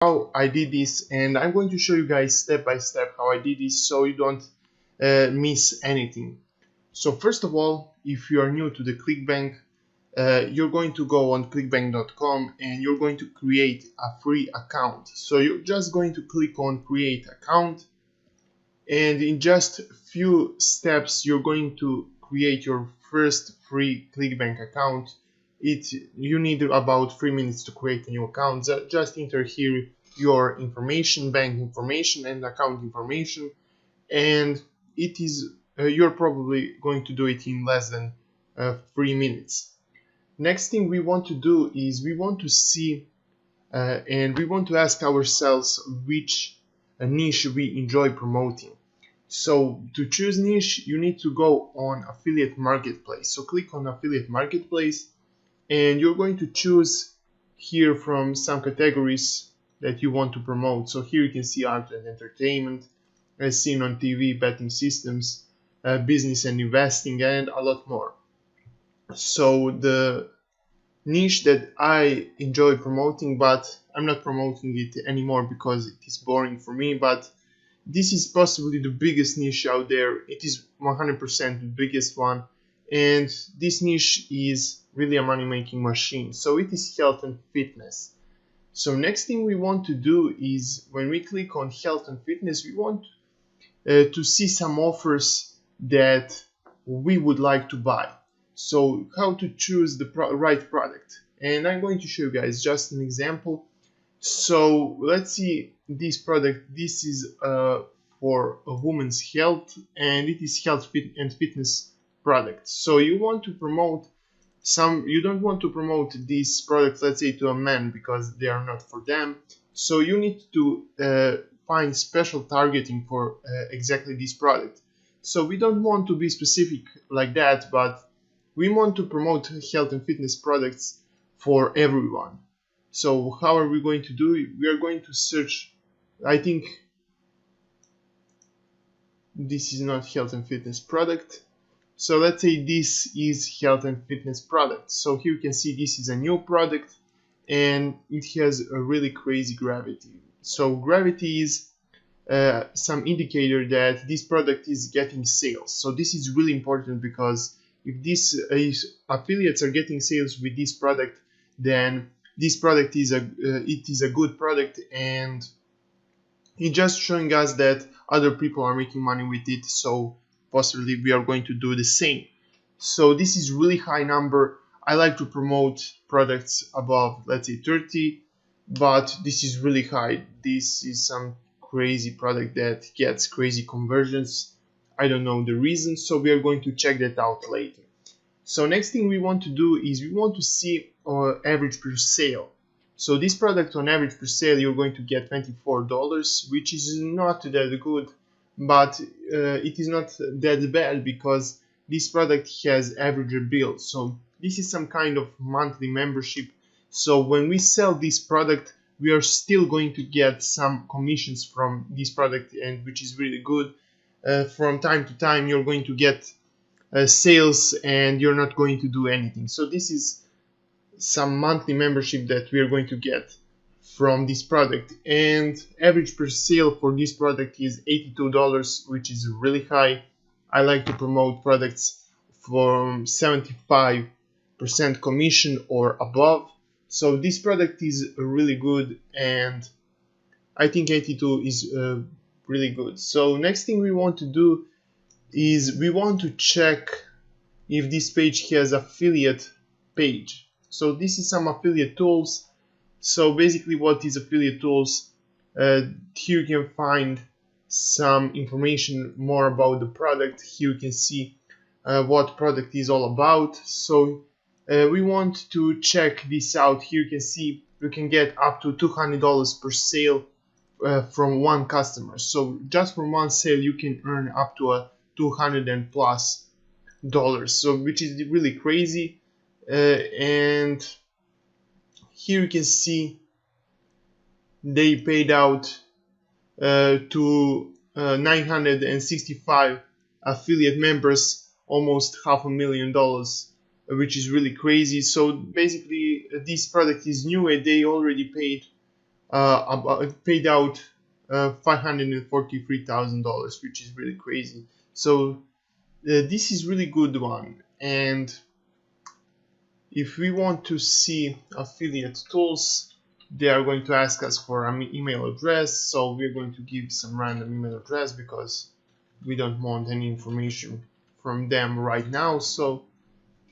how I did this, and I'm going to show you guys step by step how I did this so you don't miss anything. So first of all, if you are new to the Clickbank, you're going to go on clickbank.com and you're going to create a free account. So you're just going to click on create account, and in just a few steps you're going to create your first free Clickbank account. You need about 3 minutes to create a new account. Just enter here your information, bank information and account information, and it is you're probably going to do it in less than 3 minutes. Next thing we want to do is we want to see and we want to ask ourselves which niche we enjoy promoting. So to choose niche, you need to go on affiliate marketplace. So click on affiliate marketplace and you're going to choose here from some categories that you want to promote. So here you can see art and entertainment, as seen on TV, betting systems, business and investing, and a lot more. So the niche that I enjoy promoting, but I'm not promoting it anymore because it is boring for me, but this is possibly the biggest niche out there. It is 100% the biggest one, and this niche is really a money-making machine. So it is health and fitness. So next thing we want to do is when we click on health and fitness, we want to see some offers that we would like to buy. So how to choose the right product, and I'm going to show you guys just an example. So let's see this product. This is for a woman's health, and it is health and fitness product. So you want to promote you don't want to promote these products, let's say, to a man because they are not for them. So you need to find special targeting for exactly this product. So we don't want to be specific like that, but we want to promote health and fitness products for everyone. So how are we going to do it? We are going to search, I think this is not health and fitness product. So let's say this is health and fitness product. So here you can see this is a new product and it has a really crazy gravity. So gravity is some indicator that this product is getting sales. So this is really important because if these affiliates are getting sales with this product, then this product is a good product, and it's just showing us that other people are making money with it, so possibly we are going to do the same. So this is really high number. I like to promote products above, let's say, 30, but this is really high. This is some crazy product that gets crazy conversions. I don't know the reason, so we are going to check that out later. So next thing we want to do is we want to see average per sale. So this product on average per sale, you're going to get $24, which is not that good, but it is not that bad because this product has average bill. So this is some kind of monthly membership. So when we sell this product, we are still going to get some commissions from this product, and which is really good. From time to time, you're going to get sales and you're not going to do anything. So this is some monthly membership that we are going to get from this product, and average per sale for this product is $82, which is really high. I like to promote products from 75% commission or above. So this product is really good, and I think 82 is really good. So next thing we want to do is we want to check if this page has affiliate page. So this is some affiliate tools. So basically what is affiliate tools? Here you can find some information more about the product. Here you can see what product is all about. So we want to check this out. Here you can see you can get up to $200 per sale from one customer. So just from one sale you can earn up to a $200+ so which is really crazy. And here you can see they paid out to 965 affiliate members almost $500,000, which is really crazy. So basically this product is new and they already paid paid out $543,000, which is really crazy. So this is really good one. And if we want to see affiliate tools, they are going to ask us for an email address. So we're going to give some random email address because we don't want any information from them right now. So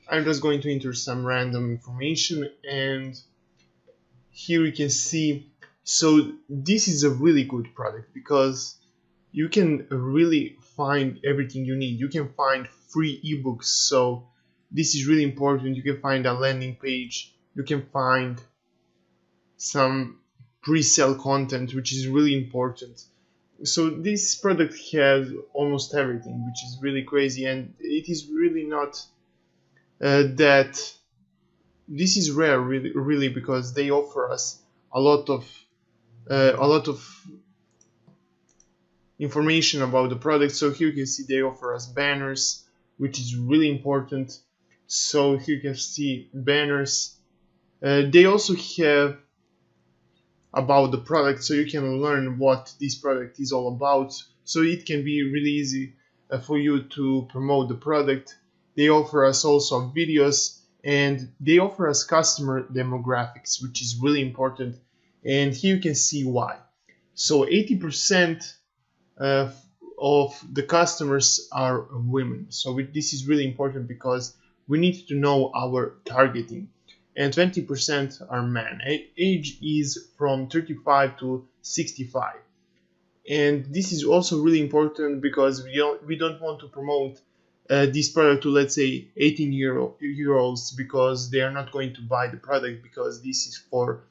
I'm just going to enter some random information, and here you can see, so this is a really good product because you can really find everything you need. You can find free ebooks, so this is really important. You can find a landing page, you can find some pre-sale content, which is really important. So this product has almost everything, which is really crazy, and it is really not that this is rare, really, because they offer us a lot of information about the product. So here you can see they offer us banners, which is really important. So here you can see banners. They also have about the product, so you can learn what this product is all about. So it can be really easy for you to promote the product. They offer us also videos, and they offer us customer demographics, which is really important. And here you can see why. So 80% of the customers are women. So this is really important because we need to know our targeting. And 20% are men. Age is from 35 to 65. And this is also really important because we don't want to promote this product to, let's say, 18-year-olds, because they are not going to buy the product, because this is for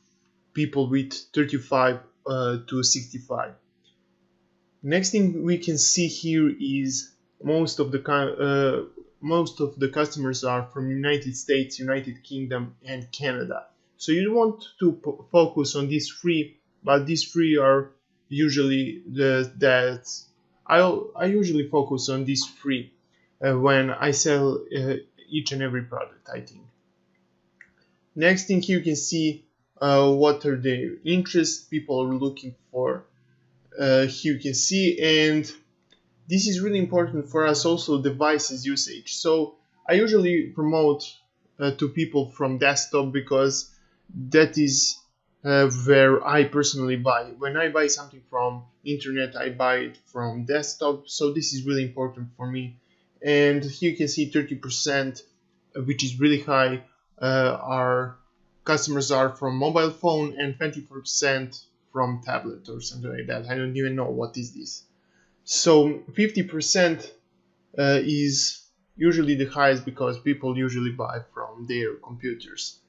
people with 35 to 65. Next thing we can see here is most of the customers are from United States, United Kingdom, and Canada. So you want to focus on these three, but these three are usually I usually focus on these three when I sell each and every product, I think. Next thing here you can see what are their interests, people are looking for. Here you can see, and this is really important for us also, devices usage. So I usually promote to people from desktop because that is where I personally buy. When I buy something from internet, I buy it from desktop. So this is really important for me. And here you can see 30%, which is really high, our customers are from mobile phone, and 20% from tablet or something like that. I don't even know what is this. So 50% is usually the highest because people usually buy from their computers.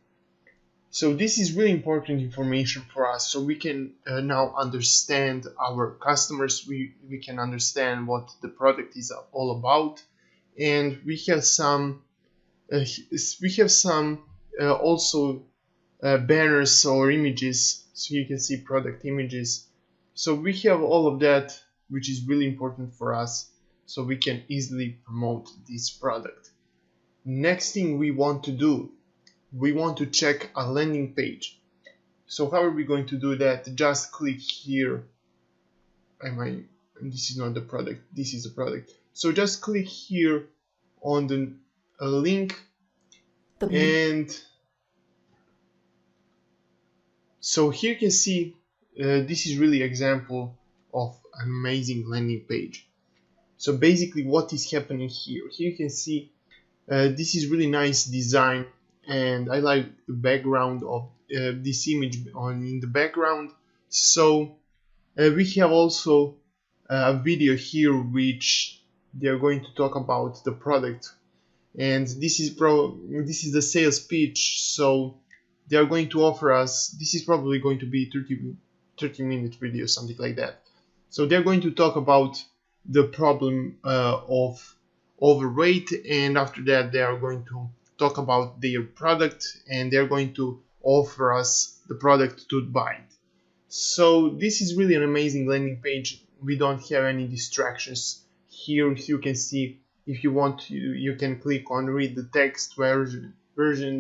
So this is really important information for us, so we can now understand our customers, we can understand what the product is all about, and we have some also banners or images, so you can see product images. So we have all of that, which is really important for us, so we can easily promote this product. Next thing we want to do, we want to check a landing page. So how are we going to do that? Just click here. This is not the product, this is the product. So just click here on the link, and so here you can see this is really example of an amazing landing page. So basically what is happening here you can see this is really nice design, and I like the background of this image in the background. So we have also a video here which they are going to talk about the product, and this is the sales pitch. So they are going to offer us, this is probably going to be 30-minute video, something like that. So they're going to talk about the problem of overweight, and after that they are going to talk about their product, and they're going to offer us the product to buy it. So this is really an amazing landing page. We don't have any distractions. Here you can see, if you want, you can click on read the text version.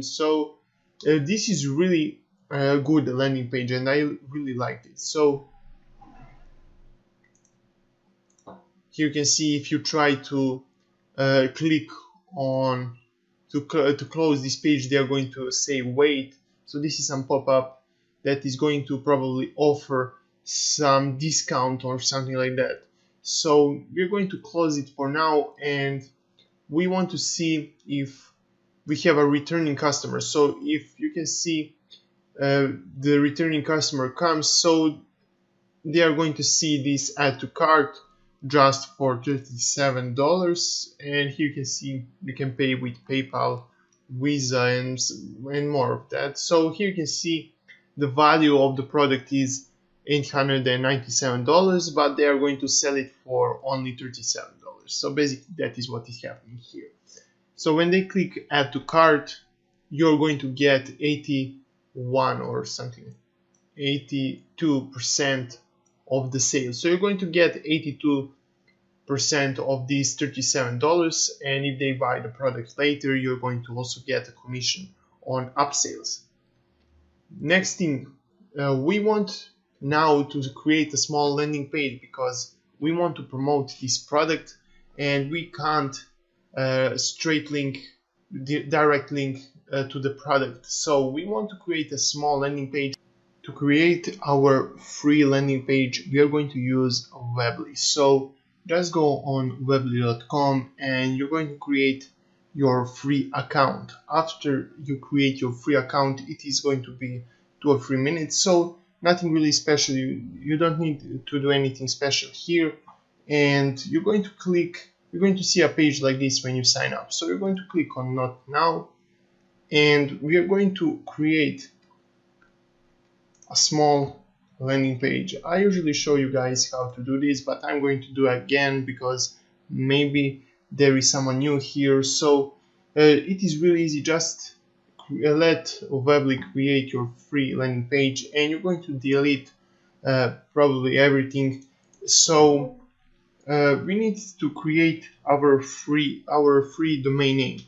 So this is really good landing page, and I really liked it. So here you can see if you try to click on to close this page, they are going to say wait. So this is some pop-up that is going to probably offer some discount or something like that. So we're going to close it for now, and we want to see if we have a returning customer. So if you can see the returning customer comes, so they are going to see this add to cart just for $37, and here you can see you can pay with PayPal, Visa, and more of that. So here you can see the value of the product is $897, but they are going to sell it for only $37. So basically that is what is happening here. So when they click add to cart, you're going to get 81 or something, 82% of the sales. So you're going to get 82% of these $37, and if they buy the product later, you're going to also get a commission on upsales. Next thing, we want now to create a small landing page because we want to promote this product, and we can't straight link, direct link to the product. So we want to create a small landing page. To create our free landing page, we are going to use Weebly. So just go on weebly.com and you're going to create your free account. After you create your free account, it is going to be 2 or 3 minutes. So nothing really special. You don't need to do anything special here. And you're going to see a page like this when you sign up. So you're going to click on Not Now, and we are going to create a small landing page. I usually show you guys how to do this, but I'm going to do it again because maybe there is someone new here. So it is really easy. Just let Weebly create your free landing page, and you're going to delete probably everything. So we need to create our free domain name.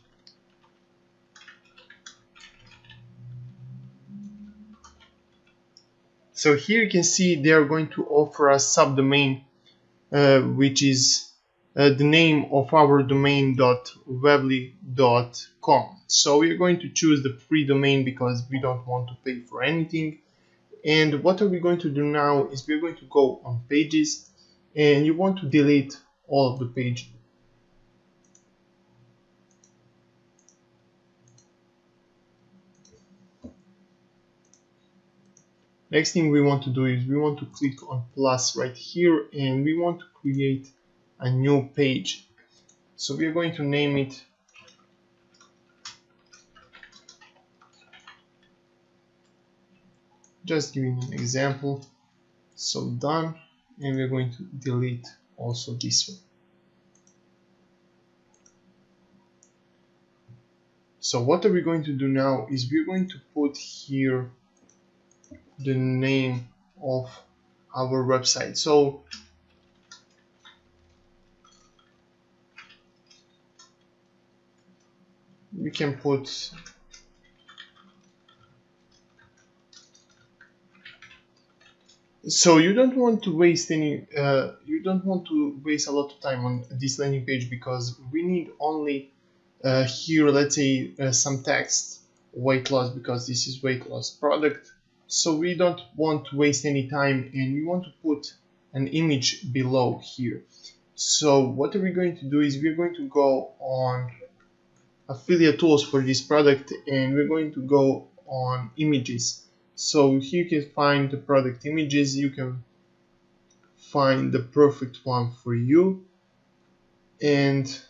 So here you can see they are going to offer us subdomain, which is the name of our domain .weebly.com. So we're going to choose the free domain because we don't want to pay for anything. And what are we going to do now is we're going to go on pages, and you want to delete all of the page. Next thing we want to do is we want to click on plus right here, and we want to create a new page. So we are going to name it just giving an example. So done, and we're going to delete also this one. So what are we going to do now is we're going to put here the name of our website. So we can put so you don't want to waste any you don't want to waste a lot of time on this landing page because we need only here, let's say some text, weight loss, because this is weight loss product. So we don't want to waste any time, and we want to put an image below here. So what are we going to do is we're going to go on affiliate tools for this product, and we're going to go on images. So here you can find the product images. You can find the perfect one for you, and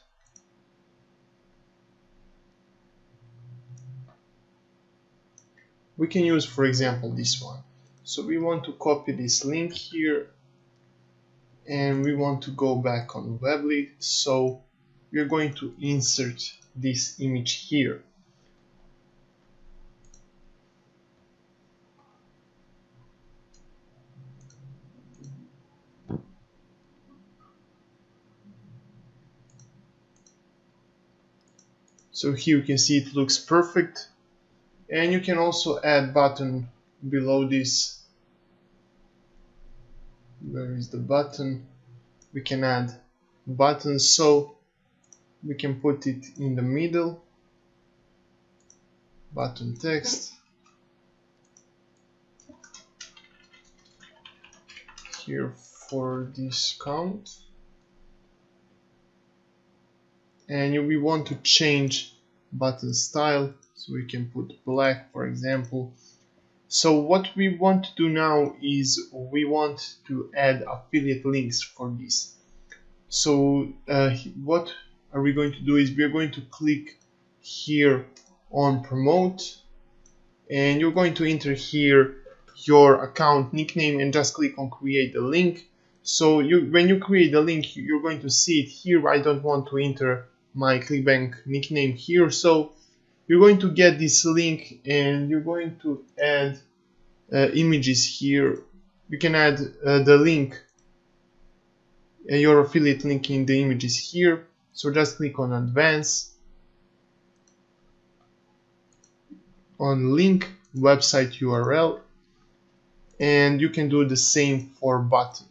we can use, for example, this one. So we want to copy this link here, and we want to go back on Weebly. So we're going to insert this image here. So here you can see it looks perfect, and you can also add button below this, where is the button, we can add buttons, so we can put it in the middle, button text, here for discount, and we want to change button style, so we can put black, for example. So what we want to do now is we want to add affiliate links for this. So what are we going to do is we are going to click here on promote, and you're going to enter here your account nickname and just click on create a link. So when you create the link, you're going to see it here. I don't want to enter my Clickbank nickname here, so you're going to get this link and you're going to add images here. You can add the link, your affiliate link in the images here. So just click on advanced, on link, website URL, and you can do the same for button.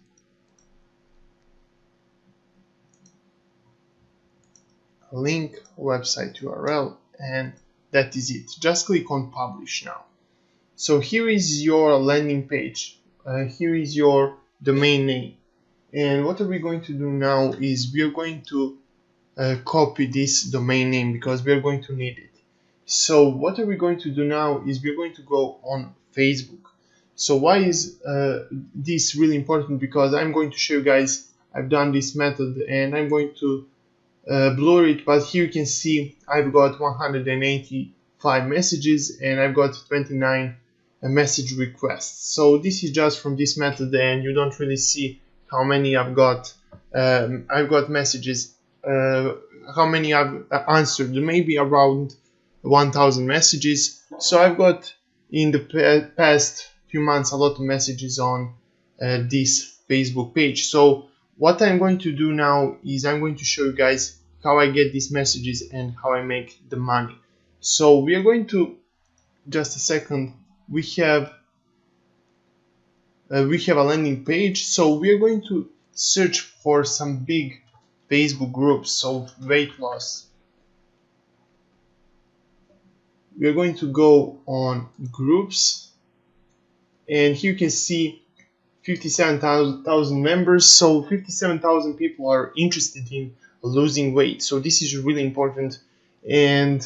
Link, website URL, and that is it. Just click on publish now. So here is your landing page. Here is your domain name. And what are we going to do now is we are going to copy this domain name because we are going to need it. So what are we going to do now is we're going to go on Facebook. So why is this really important? Because I'm going to show you guys I've done this method, and I'm going to blur it, but here you can see I've got 185 messages and I've got 29 message requests. So this is just from this method, and you don't really see how many I've got messages, how many I've answered, maybe around 1000 messages. So I've got in the past few months a lot of messages on this Facebook page. So what I'm going to do now is I'm going to show you guys how I get these messages and how I make the money. So we are going to, just a second, we have a landing page. So we are going to search for some big Facebook groups. So weight loss. We are going to go on groups, and here you can see 57,000 members. So 57,000 people are interested in losing weight. So this is really important, and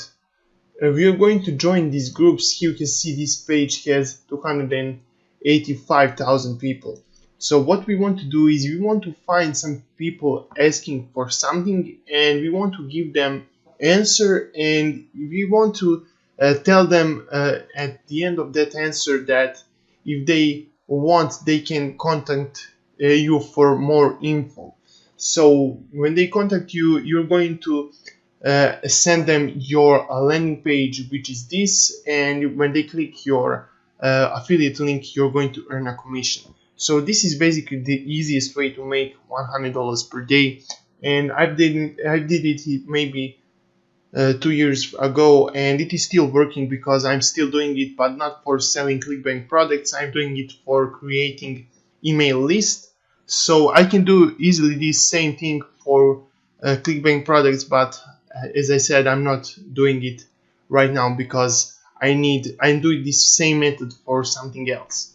we are going to join these groups. Here you can see this page has 285,000 people. So what we want to do is we want to find some people asking for something, and we want to give them answer, and we want to tell them at the end of that answer that if they want, they can contact you for more info. So when they contact you, you're going to send them your landing page, which is this, and when they click your affiliate link, you're going to earn a commission. So this is basically the easiest way to make $100 per day, and I did it maybe 2 years ago, and it is still working because I'm still doing it, but not for selling Clickbank products. I'm doing it for creating email list. So I can do easily this same thing for Clickbank products, but as I said, I'm not doing it right now because I'm doing this same method for something else.